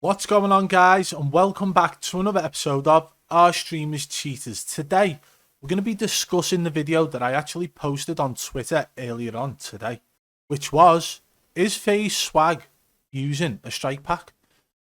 What's going on, guys, and welcome back to another episode of Our Streamers Cheaters. Today we're going to be discussing the video that I actually posted on Twitter earlier on today, which was, is Faze Swagg using a strike pack?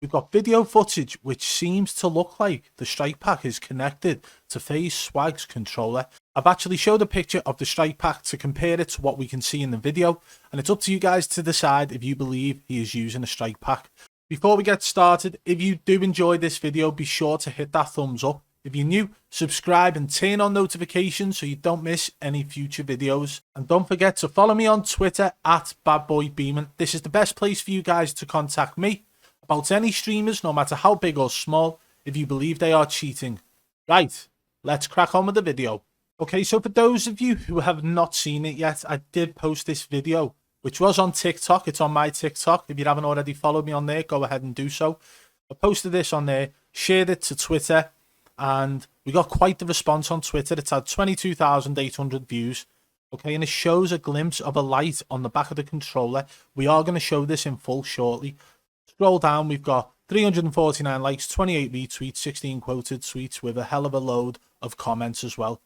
We've got video footage which seems to look like the strike pack is connected to Faze Swagg's controller. I've actually showed a picture of the strike pack to compare it to what we can see in the video, and it's up to you guys to decide if you believe he is using a strike pack. Before we get started, if you do enjoy this video, be sure to hit that thumbs up. If you're new, subscribe and turn on notifications so you don't miss any future videos. And don't forget to follow me on Twitter at BadBoyBeaman. This is the best place for you guys to contact me about any streamers, no matter how big or small, if you believe they are cheating. Right, let's crack on with the video. Okay, so for those of you who have not seen it yet, I did post this video, which was on TikTok. It's on my TikTok. If you haven't already followed me on there, go ahead and do so. I posted this on there, shared it to Twitter, and we got quite the response on Twitter. It's had 22,800 views. Okay, and it shows a glimpse of a light on the back of the controller. We are going to show this in full shortly. Scroll down, we've got 349 likes, 28 retweets, 16 quoted tweets with a hell of a load of comments as well.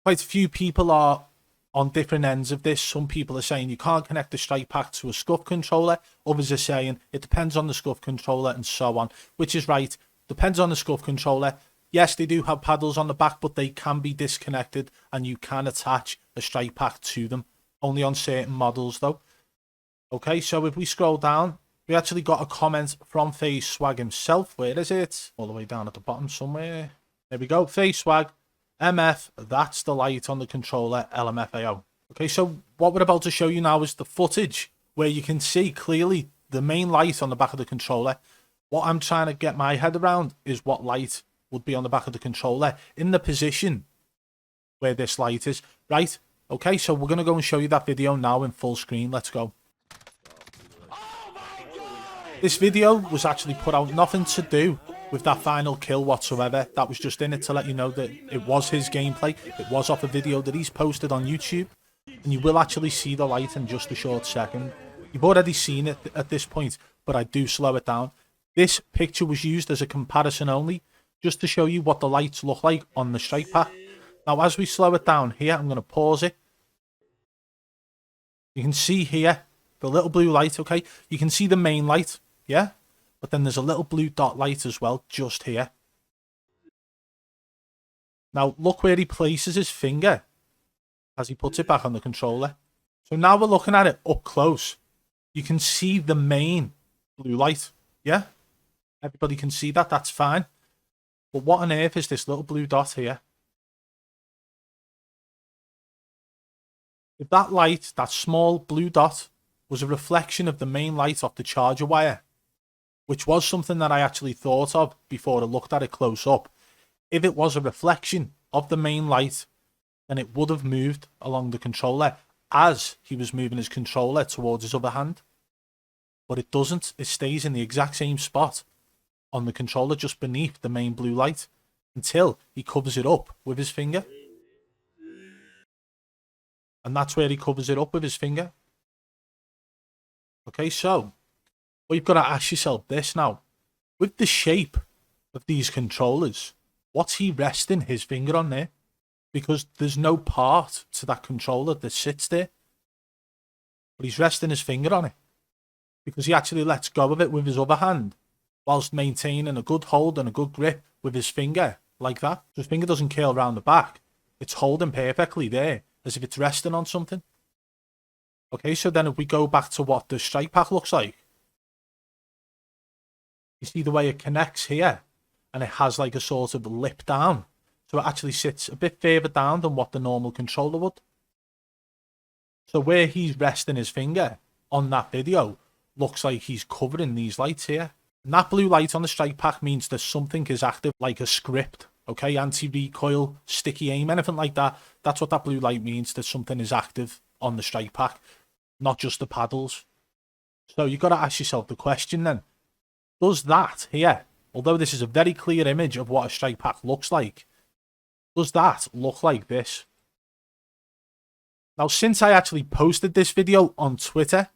Quite a few people are on different ends of this. Some people are saying you can't connect the strike pack to a scuff controller. Others are saying it depends on the scuff controller and so on, which is right. Depends on the scuff controller. Yes, they do have paddles on the back, but they can be disconnected and you can attach a strike pack to them. Only on certain models though. Okay, so if we scroll down, we actually got a comment from Faze Swagg himself. Where is it? All the way down at the bottom somewhere. There we go. Faze Swagg. MF, that's the light on the controller, LMFAO. Okay, so what we're about to show you now is the footage where you can see clearly the main light on the back of the controller. What I'm trying to get my head around is what light would be on the back of the controller in the position where this light is. Right, okay, so we're going to go and show you that video now in full screen. Let's go. This video was actually put out nothing to do with that final kill whatsoever. That was just in it to let you know that it was his gameplay. It was off a video that he's posted on YouTube, and you will actually see the light in just a short second. You've already seen it at this point, but I do slow it down. This picture was used as a comparison only, just to show you what the lights look like on the strike pack. Now as we slow it down here, I'm going to pause it. You can see here the little blue light. Okay, you can see the main light, yeah, but then there's a little blue dot light as well, just here. Now, look where he places his finger as he puts it back on the controller. So now we're looking at it up close. You can see the main blue light, yeah? Everybody can see that, that's fine. But what on earth is this little blue dot here? If that light, that small blue dot, was a reflection of the main light off the charger wire, which was something that I actually thought of before I looked at it close up. If it was a reflection of the main light, then it would have moved along the controller as he was moving his controller towards his other hand. But it doesn't. It stays in the exact same spot on the controller, just beneath the main blue light, until he covers it up with his finger. And that's where he covers it up with his finger. Okay, so well, you've got to ask yourself this now. With the shape of these controllers, what's he resting his finger on there? Because there's no part to that controller that sits there. But he's resting his finger on it. Because he actually lets go of it with his other hand, whilst maintaining a good hold and a good grip with his finger, like that. So his finger doesn't curl around the back. It's holding perfectly there, as if it's resting on something. Okay, so then if we go back to what the strike pack looks like, you see the way it connects here, and it has like a sort of lip down. So it actually sits a bit further down than what the normal controller would. So where he's resting his finger on that video looks like he's covering these lights here. And that blue light on the strike pack means that something is active, like a script, okay? Anti-recoil, sticky aim, anything like that. That's what that blue light means, that something is active on the strike pack, not just the paddles. So you've got to ask yourself the question then. Does that here, although this is a very clear image of what a strike pack looks like, does that look like this? Now, since I actually posted this video on Twitter,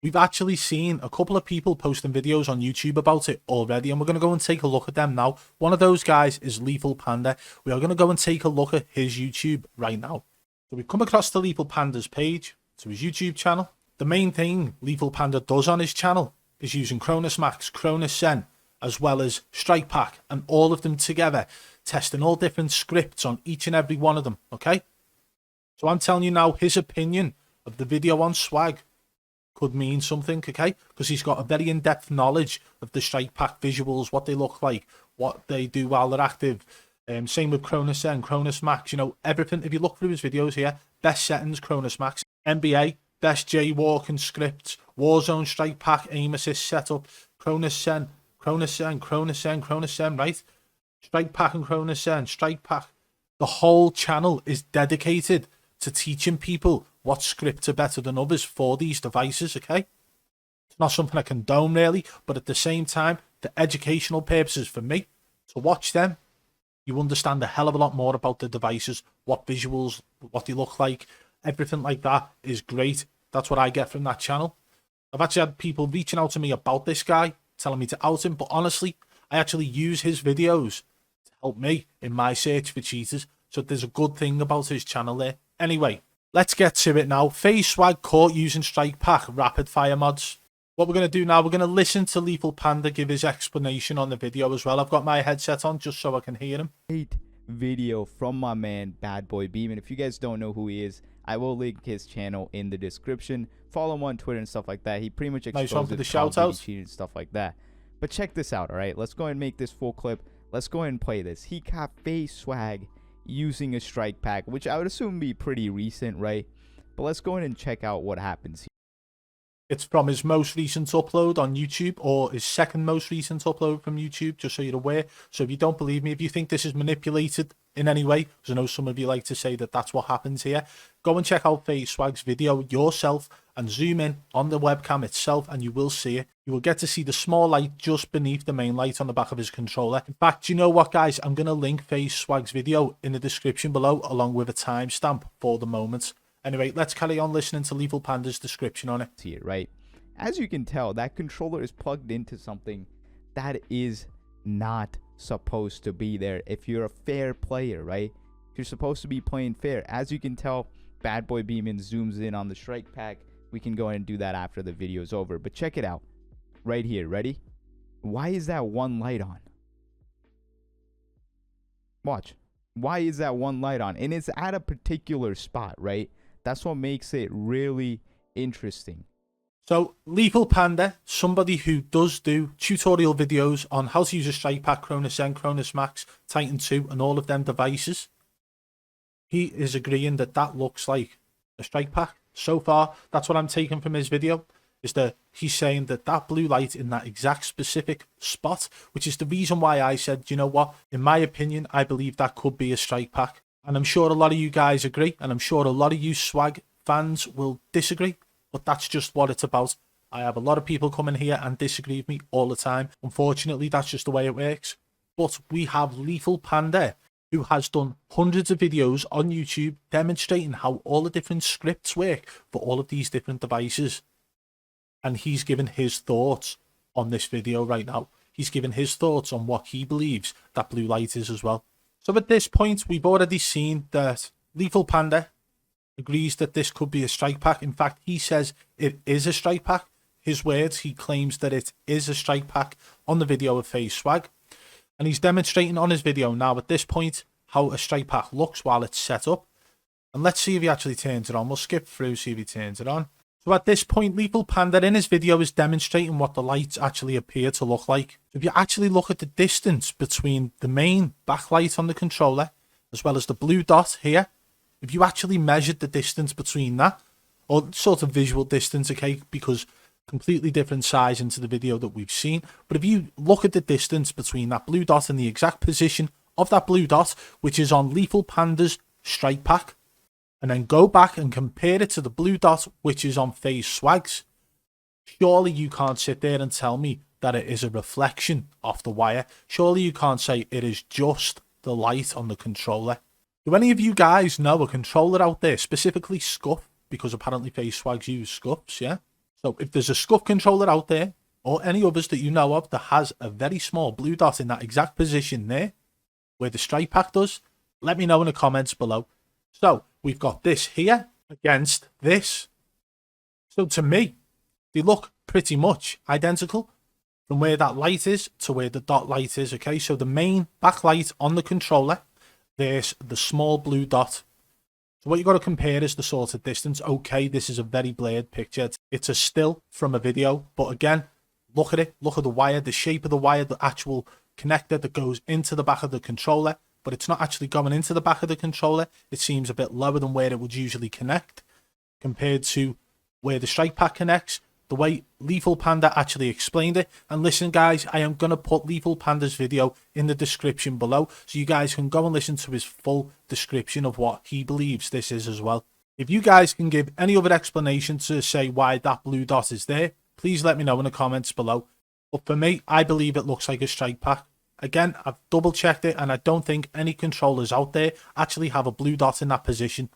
We've actually seen a couple of people posting videos on YouTube about it already, and we're going to go and take a look at them now. One of those guys is Lethal Panda. We are going to go and take a look at his YouTube right now. So we've come across the Lethal Panda's page, to his YouTube channel. The main thing Lethal Panda does on his channel is using Cronus Max, Cronus Sen, as well as Strike Pack, and all of them together, testing all different scripts on each and every one of them, okay? So I'm telling you now, his opinion of the video on Swagg could mean something, okay? Because he's got a very in-depth knowledge of the Strike Pack visuals, what they look like, what they do while they're active. Same with Cronus Sen, Cronus Max, you know, everything. If you look through his videos here, best settings, Cronus Max, NBA, best jaywalking scripts, Warzone Strike Pack, aim assist setup, Cronus Sen, Cronus Sen, Cronus Sen, Cronus Sen, right? Strike Pack and Cronus Sen, Strike Pack. The whole channel is dedicated to teaching people what scripts are better than others for these devices, okay? It's not something I condone really, but at the same time, for educational purposes for me, to watch them, you understand a hell of a lot more about the devices, what visuals, what they look like, everything like that is great. That's what I get from that channel. I've actually had people reaching out to me about this guy, telling me to out him, but honestly, I actually use his videos to help me in my search for cheaters, so there's a good thing about his channel there. Anyway, let's get to it now. Faze Swagg caught using Strike Pack rapid fire mods. What we're going to do now, we're going to listen to Lethal Panda give his explanation on the video as well. I've got my headset on just so I can hear him. Great video from my man Bad Boy Beaman. If you guys don't know who he is, I will link his channel in the description. Follow him on Twitter and stuff like that. He pretty much exposes nice one for the shout out, cheating and stuff like that. But check this out, all right? Let's go ahead and make this full clip. Let's go ahead and play this. He caught Faze Swagg using a Strike Pack, which I would assume be pretty recent, right? But let's go ahead and check out what happens here. It's from his most recent upload on YouTube, or his second most recent upload from YouTube, just so you're aware. So if you don't believe me, if you think this is manipulated in any way, because I know some of you like to say that that's what happens here, go and check out Faze Swagg's video yourself and zoom in on the webcam itself and you will see it. You will get to see the small light just beneath the main light on the back of his controller. In fact, you know what guys, I'm going to link Faze Swagg's video in the description below along with a timestamp for the moment. Anyway, let's carry on listening to Lethal Panda's description on it. Here, right? As you can tell, that controller is plugged into something that is not supposed to be there if you're a fair player, right? If you're supposed to be playing fair. As you can tell, Bad Boy Beaman zooms in on the Strike Pack. We can go ahead and do that after the video is over. But check it out. Right here, ready? Why is that one light on? Watch. Why is that one light on? And it's at a particular spot, right? That's what makes it really interesting. So, Lethal Panda, somebody who does do tutorial videos on how to use a Strike Pack, Cronus Sen, Cronus Max, Titan 2 and all of them devices, he is agreeing that that looks like a Strike Pack. So far, that's what I'm taking from his video, is that he's saying that that blue light in that exact specific spot, which is the reason why I said, you know what, in my opinion, I believe that could be a Strike Pack. And I'm sure a lot of you guys agree, and I'm sure a lot of you Swagg fans will disagree. But that's just what it's about. I have a lot of people come in here and disagree with me all the time. Unfortunately, that's just the way it works. But we have Lethal Panda, who has done hundreds of videos on YouTube demonstrating how all the different scripts work for all of these different devices. And he's given his thoughts on this video right now. He's given his thoughts on what he believes that blue light is as well. So at this point, we've already seen that Lethal Panda agrees that this could be a Strike Pack. In fact, he says it is a Strike Pack. His words, he claims that it is a Strike Pack on the video of Faze Swagg. And he's demonstrating on his video now at this point how a Strike Pack looks while it's set up. And let's see if he actually turns it on. We'll skip through, see if he turns it on. So at this point, Lethal Panda in his video is demonstrating what the lights actually appear to look like. So if you actually look at the distance between the main backlight on the controller, as well as the blue dot here, if you actually measured the distance between that, or sort of visual distance, okay, because completely different size into the video that we've seen, but if you look at the distance between that blue dot and the exact position of that blue dot, which is on Lethal Panda's Strike Pack, and then go back and compare it to the blue dot, which is on Faze Swagg's, surely you can't sit there and tell me that it is a reflection off the wire. Surely you can't say it is just the light on the controller. Do any of you guys know a controller out there, specifically Scuff, because apparently Faze Swagg's use Scuffs, yeah? So if there's a scuff controller out there, or any others that you know of that has a very small blue dot in that exact position there, where the strike pack does, let me know in the comments below. So we've got this here against this. So to me, they look pretty much identical from where that light is to where the dot light is. Okay, so the main backlight on the controller, there's the small blue dot. So what you got to compare is the sort of distance. Okay, this is a very blurred picture. It's a still from a video, but again, look at it. Look at the wire, the shape of the wire, the actual connector that goes into the back of the controller, but it's not actually going into the back of the controller. It seems a bit lower than where it would usually connect compared to where the strike pack connects, the way Lethal Panda actually explained it. And listen guys, I am going to put Lethal Panda's video in the description below, so you guys can go and listen to his full description of what he believes this is as well. If you guys can give any other explanation to say why that blue dot is there, please let me know in the comments below. But for me, I believe it looks like a strike pack. Again, I've double checked it and I don't think any controllers out there actually have a blue dot in that position.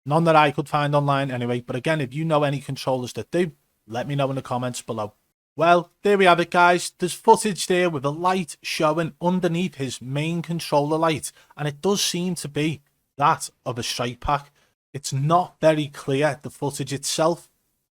None that I could find online anyway. But again, if you know any controllers that do, let me know in the comments below. Well, there we have it guys. There's footage there with a light showing underneath his main controller light. And it does seem to be that of a strike pack. It's not very clear, the footage itself.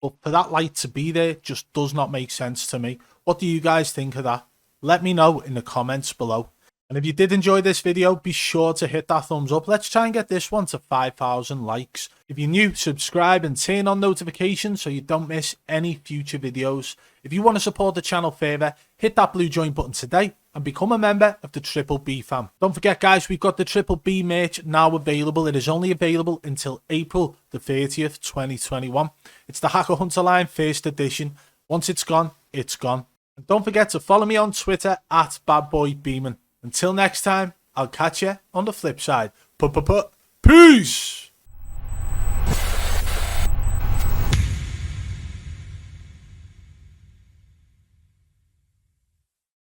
But for that light to be there just does not make sense to me. What do you guys think of that? Let me know in the comments below. And if you did enjoy this video, be sure to hit that thumbs up. Let's try and get this one to 5,000 likes. If you're new, subscribe and turn on notifications so you don't miss any future videos. If you want to support the channel further, hit that blue join button today and become a member of the Triple B fam. Don't forget guys, we've got the Triple B merch now available. It is only available until April the 30th, 2021. It's the Hacker Hunter line first edition. Once it's gone, it's gone. And don't forget to follow me on Twitter at BadBoyBeaman. Until next time, I'll catch you on the flip side. Peace!